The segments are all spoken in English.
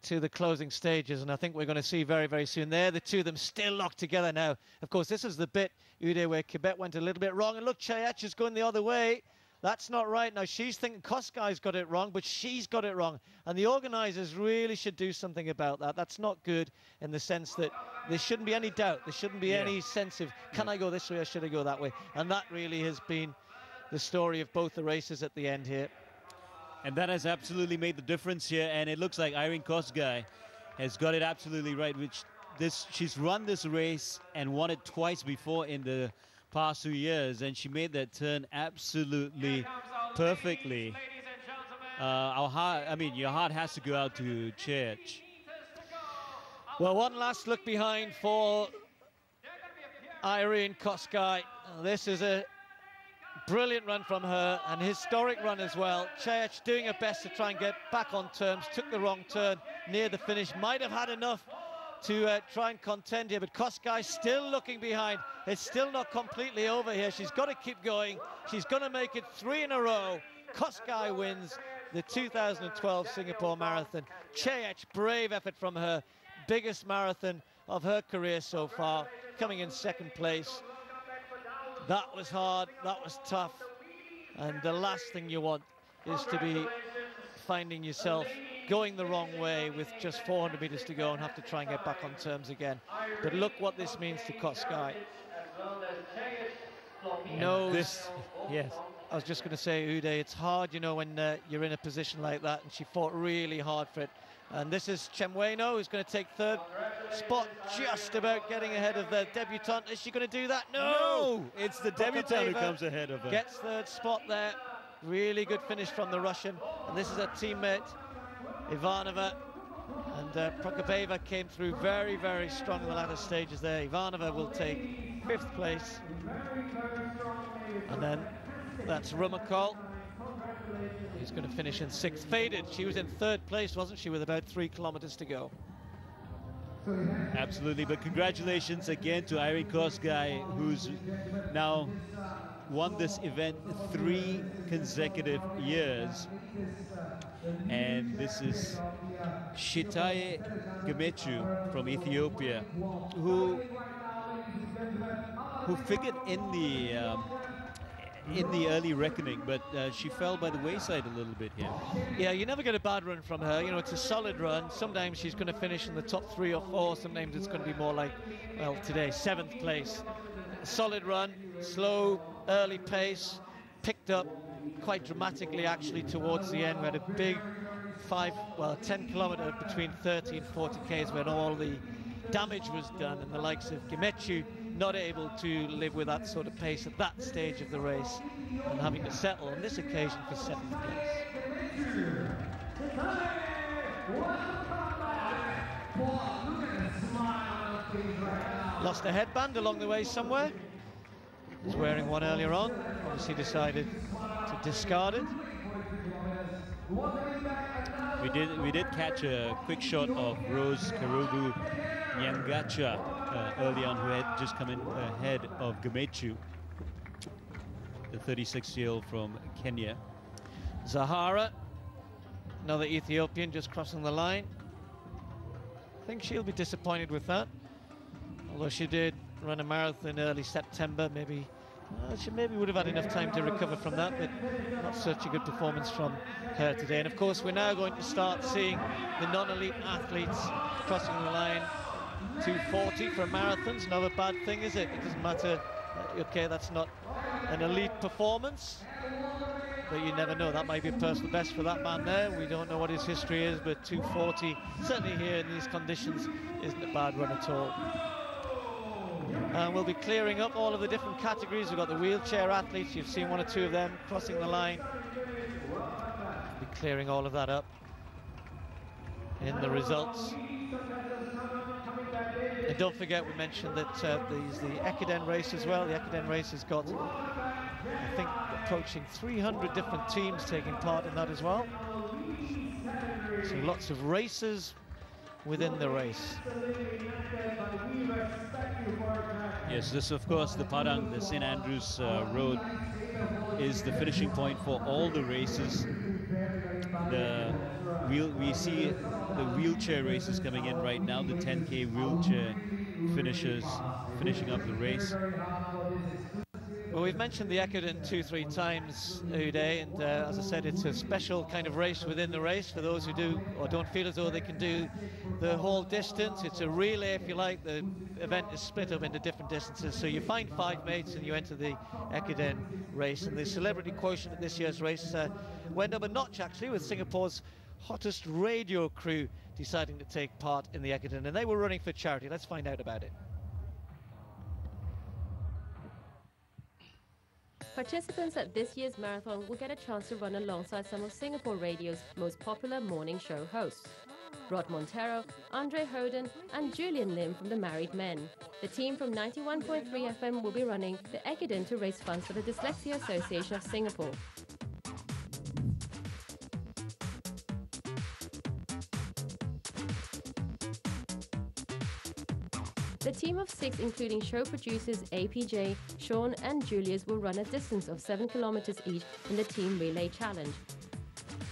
to the closing stages, and I think we're going to see very, very soon there. The two of them still locked together now. Of course, this is the bit, Uday, where Quebec went a little bit wrong. And look, Chayach is going the other way. That's not right. Now, she's thinking Koskai's got it wrong, but she's got it wrong. And the organisers really should do something about that. That's not good in the sense that there shouldn't be any doubt. There shouldn't be any sense of, can I go this way or should I go that way? And that really has been the story of both the races at the end here. And that has absolutely made the difference here. And it looks like Irene Kosgei has got it absolutely right, she's run this race and won it twice before in the past 2 years, and she made that turn absolutely perfectly. Your heart has to go out to Church. Well, one last look behind for Irene Kosgei. This is a brilliant run from her, and historic run as well. Church doing her best to try and get back on terms, took the wrong turn near the finish, might have had enough to try and contend here, but Kosgei still looking behind. It's still not completely over here. She's got to keep going. She's going to make it 3 in a row. Kosgei wins the 2012 Singapore Marathon. Chayach, brave effort from her. Biggest marathon of her career so far, coming in 2nd place. That was hard, that was tough. And the last thing you want is to be finding yourself going the wrong way with just 400 meters to go and have to try and get back on terms again. But look what this means to Kosgei. Yes. I was just going to say, Uday, it's hard, you know, when you're in a position like that, and she fought really hard for it. And this is Chemweno, who's going to take 3rd spot, just about getting ahead of the debutante. Is she going to do that? No! It's the debutante who comes ahead of her. Gets 3rd spot there. Really good finish from the Russian. And this is her teammate, Ivanova. And Prokopyeva came through very, very strong in the latter stages there. Ivanova will take 5th place. And then that's Rumakol. He's going to finish in 6th. Faded. She was in 3rd place, wasn't she, with about 3 kilometers to go. Absolutely, but congratulations again to Irene Kosgei, who's now won this event 3 consecutive years. And this is Shitaye Gemechu from Ethiopia, who figured in the early reckoning, but she fell by the wayside a little bit here. Yeah, you never get a bad run from her. You know, it's a solid run. Sometimes she's going to finish in the top 3 or 4. Sometimes it's going to be more like, well, today, 7th place. Solid run, slow, early pace, picked up quite dramatically actually towards the end. We had a big 10 kilometer between 30 and 40 Ks when all the damage was done, and the likes of Gemechu not able to live with that sort of pace at that stage of the race, and having to settle on this occasion for 7th place. Lost a headband along the way somewhere. Was wearing one earlier on. Obviously decided to discard it. We did catch a quick shot of Rose Karubu Nyangacha early on, who had just come in ahead of Gemechu, the 36-year-old from Kenya. Zahara, another Ethiopian, just crossing the line. I think she'll be disappointed with that. Although she did run a marathon early September, maybe she would have had enough time to recover from that, but not such a good performance from her today. And of course, we're now going to start seeing the non-elite athletes crossing the line. 2:40 for marathons, not a bad thing, is it? It doesn't matter. Okay, that's not an elite performance, but you never know. That might be a personal best for that man there. We don't know what his history is, but 2:40, certainly here in these conditions, isn't a bad run at all. And we'll be clearing up all of the different categories. We've got the wheelchair athletes. You've seen 1 or 2 of them crossing the line. We'll be clearing all of that up in the results. And don't forget, we mentioned that there's the Ekiden race as well. The Ekiden race has got, I think, approaching 300 different teams taking part in that as well. So lots of races within the race. Yes, this, of course, the Padang, the St. Andrews Road, is the finishing point for all the races. We see the wheelchair races coming in right now. The 10K wheelchair finishers finishing up the race. Well, we've mentioned the Ekiden 2-3 times, Uday, and as I said, it's a special kind of race within the race for those who do or don't feel as though they can do the whole distance. It's a relay, if you like. The event is split up into different distances, so you find 5 mates and you enter the Ekiden race. And the celebrity quotient at this year's race went up a notch, actually, with Singapore's hottest radio crew deciding to take part in the Ekiden, and they were running for charity. Let's find out about it. Participants at this year's marathon will get a chance to run alongside some of Singapore radio's most popular morning show hosts. Rod Montero, Andre Hoden and Julian Lim from the Married Men. The team from 91.3 FM will be running the Ekiden to raise funds for the Dyslexia Association of Singapore. The team of 6, including show producers APJ, Sean and Julius, will run a distance of 7 kilometers each in the Team Relay Challenge.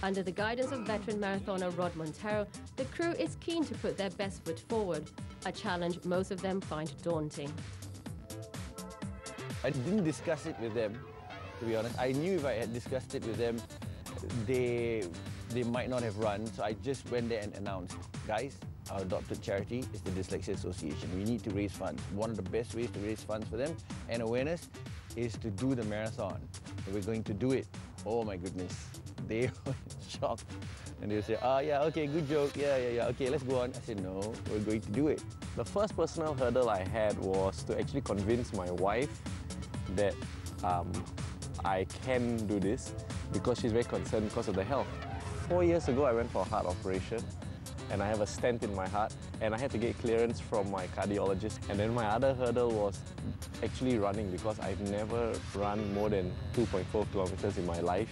Under the guidance of veteran marathoner Rod Montero, the crew is keen to put their best foot forward, a challenge most of them find daunting. I didn't discuss it with them, to be honest. I knew if I had discussed it with them, they might not have run, so I just went there and announced, guys, our adopted charity is the Dyslexia Association. We need to raise funds. One of the best ways to raise funds for them and awareness is to do the marathon. So we're going to do it. Oh my goodness. They were shocked. And they say, yeah, okay, good joke. Yeah, okay, let's go on. I said, no, we're going to do it. The first personal hurdle I had was to actually convince my wife that I can do this because she's very concerned because of the health. 4 years ago, I went for a heart operation. And I have a stent in my heart, and I had to get clearance from my cardiologist. And then my other hurdle was actually running, because I've never run more than 2.4 kilometers in my life,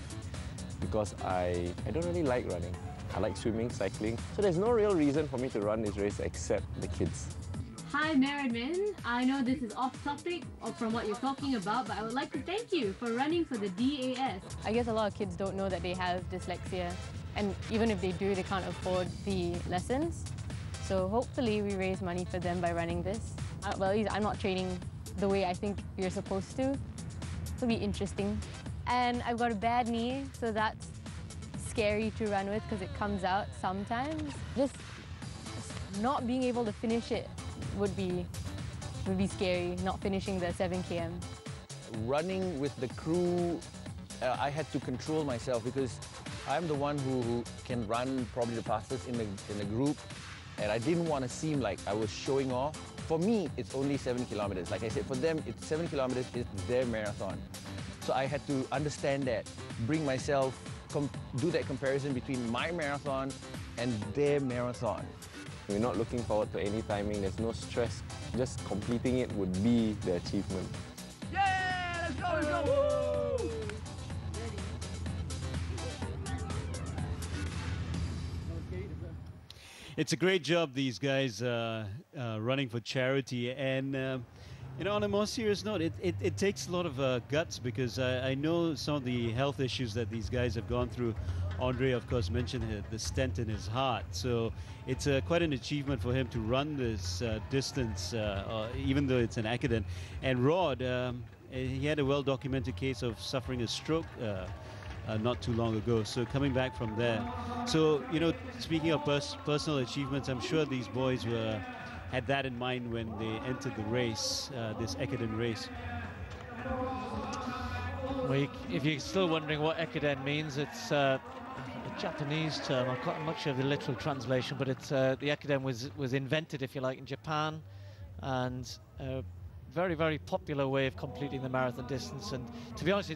because I don't really like running. I like swimming, cycling. So there's no real reason for me to run this race except the kids. Hi Married Men, I know this is off topic from what you're talking about, but I would like to thank you for running for the DAS. I guess a lot of kids don't know that they have dyslexia. And even if they do, they can't afford the lessons. So hopefully we raise money for them by running this. Well, at least I'm not training the way I think you're supposed to. It'll be interesting. And I've got a bad knee, so that's scary to run with because it comes out sometimes. Just not being able to finish it would be scary, not finishing the 7 km. Running with the crew, I had to control myself because I'm the one who can run probably the fastest in the group, and I didn't want to seem like I was showing off. For me, it's only 7 kilometers. Like I said, for them, it's 7 kilometers is their marathon. So I had to understand that, bring myself, do that comparison between my marathon and their marathon. We're not looking forward to any timing, there's no stress. Just completing it would be the achievement. Yeah, let's go! It's a great job, these guys running for charity. And you know, on a more serious note, it takes a lot of guts, because I know some of the health issues that these guys have gone through. Andre, of course, mentioned the stent in his heart. So it's quite an achievement for him to run this distance, even though it's an Ekiden. And Rod, he had a well-documented case of suffering a stroke not too long ago, so coming back from there. So, you know, speaking of personal achievements, I'm sure these boys had that in mind when they entered the race, this Ekiden race. Well, if you're still wondering what Ekiden means, it's a Japanese term. I'm not sure of the literal translation, but it's the Ekiden was invented, if you like, in Japan, and very, very popular way of completing the marathon distance. And to be honest,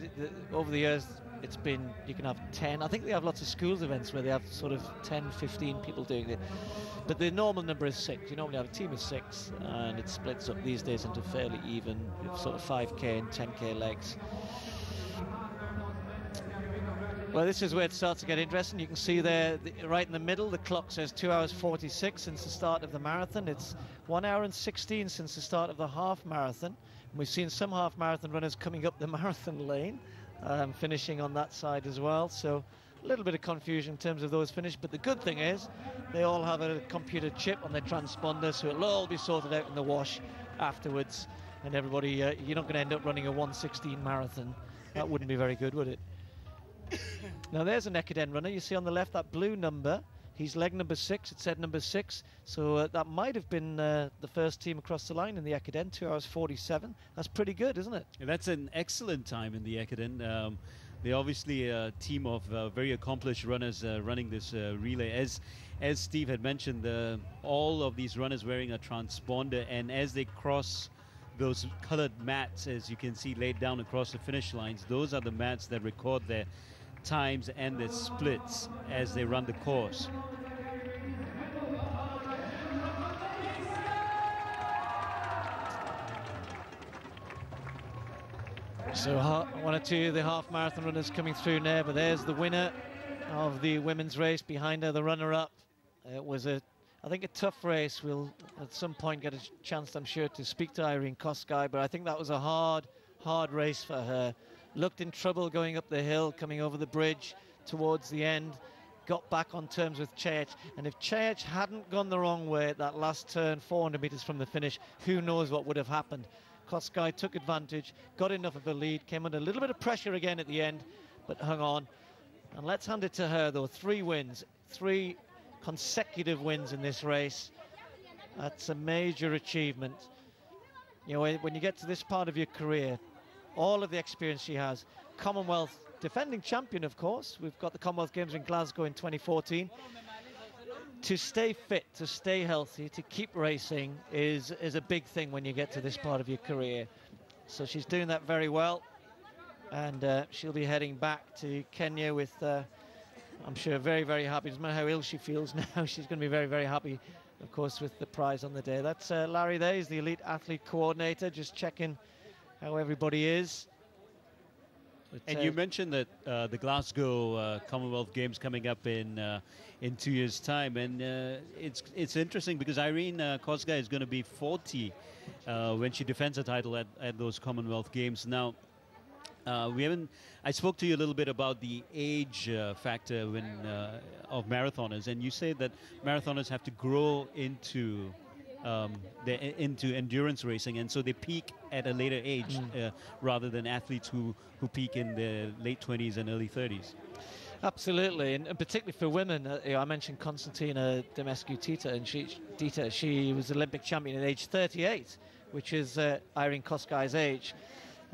over the years, it's been, you can have 10. I think they have lots of schools events where they have sort of 10, 15 people doing it. But the normal number is 6. You normally have a team of 6, and it splits up these days into fairly even, sort of 5K and 10K legs. Well, this is where it starts to get interesting. You can see there, right in the middle, the clock says 2 hours 46 since the start of the marathon. It's 1 hour and 16 since the start of the half marathon. And we've seen some half marathon runners coming up the marathon lane, finishing on that side as well. So A little bit of confusion in terms of those finished, but the good thing is they all have a computer chip on their transponder, so it'll all be sorted out in the wash afterwards. And everybody, you're not going to end up running a 1:16 marathon. That wouldn't be very good, would it? Now there's an Ekiden runner. You see on the left that blue number. He's leg number 6. It said number 6. So that might have been the first team across the line in the Ekiden, 2 hours 47. That's pretty good, isn't it? Yeah, that's an excellent time in the Ekiden. They're obviously a team of very accomplished runners running this relay. As Steve had mentioned, all of these runners wearing a transponder, and as they cross those colored mats, as you can see laid down across the finish lines, those are the mats that record their times and their splits as they run the course. So one or two of the half marathon runners coming through now, but there's the winner of the women's race. Behind her, the runner-up. It was I think a tough race. We'll at some point get a chance, I'm sure, to speak to Irene Kosgei, but I think that was a hard race for her. Looked in trouble going up the hill, coming over the bridge towards the end. Got back on terms with Cech, and if Cech hadn't gone the wrong way at that last turn, 400 meters from the finish, who knows what would have happened. Kosgei took advantage, got enough of a lead, came under a little bit of pressure again at the end, but hung on. And let's hand it to her, though. 3 wins, 3 consecutive wins in this race. That's a major achievement. You know, when you get to this part of your career, all of the experience she has, Commonwealth defending champion, of course. We've got the Commonwealth Games in Glasgow in 2014. To stay fit, to stay healthy, to keep racing is a big thing when you get to this part of your career. So she's doing that very well, and she'll be heading back to Kenya with, I'm sure, very, very happy. Doesn't matter how ill she feels now, she's going to be very, very happy, of course, with the prize on the day. That's Larry there, he's the elite athlete coordinator, just checking how everybody is. But, and you mentioned that the Glasgow Commonwealth Games coming up in 2 years' time, and it's interesting because Irene Kosgei is going to be 40 when she defends the title at those Commonwealth Games. Now, I spoke to you a little bit about the age factor of marathoners, and you say that marathoners have to grow into endurance racing, and so they peak at a later age rather than athletes who peak in their late 20s and early 30s. Absolutely, and particularly for women. I mentioned Constantina Demescu-Tita, and she was Olympic champion at age 38, which is Irene Kosgei's age.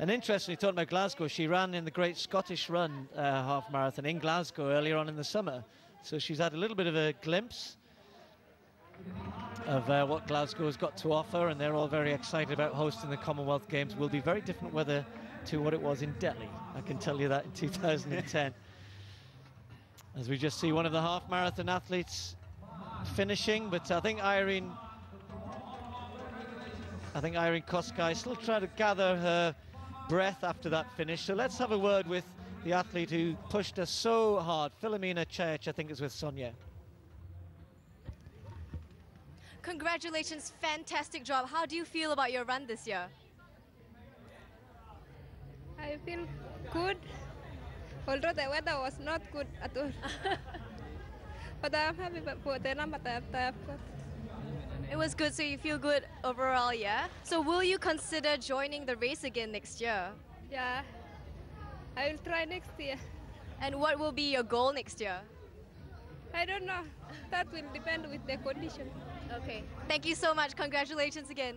And interestingly, talking about Glasgow, she ran in the Great Scottish Run half marathon in Glasgow earlier on in the summer. So she's had a little bit of a glimpse of what Glasgow has got to offer, and they're all very excited about hosting the Commonwealth Games. Will be very different weather to what it was in Delhi, I can tell you that, in 2010. As we just see one of the half marathon athletes finishing, but I think Irene Kosgei still trying to gather her breath after that finish. So let's have a word with the athlete who pushed us so hard, Philomena Cech, I think is with Sonia. Congratulations, fantastic job. How do you feel about your run this year? I feel good, although the weather was not good at all. But I'm happy for the number that I've got. It was good, so you feel good overall, yeah? So will you consider joining the race again next year? Yeah, I will try next year. And what will be your goal next year? I don't know. That will depend with the condition. Okay. Thank you so much. Congratulations again.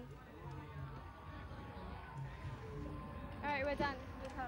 All right, we're done with her.